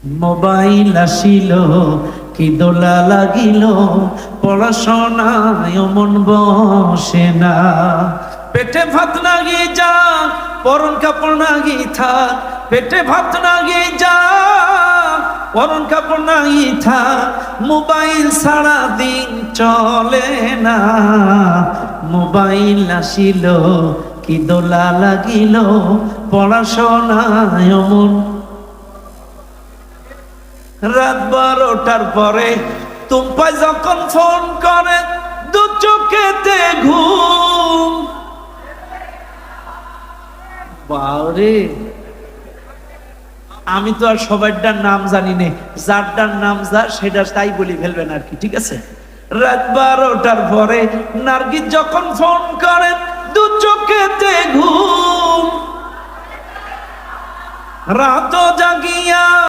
Mobile আসিল কি দোলা লাগিল, পড়াশোনায় মন বসে না। পেটে ভাত নাগি যা, পরন কাপড় নাগি থাক, পেটে ভাত নাগি যা, পরন কাপড় নাগি থাক, মোবাইল সারা দিন চলে না। মোবাইল আসিল কি দোলা লাগিল, পড়াশোনায় মন। রাত 12টার পরে টুম্পাই যখন ফোন করে, দু চোখেতে ঘুম। বারে, আমি তো আর সবাইটার নাম জানি না, যারটার নাম যা সেটা তাই বলি ফেলবেন আর কি, ঠিক আছে। রাত 12টার পরে নার্গিস যখন ফোন করে, দু চোখেতে ঘুম। রাত জাগিয়া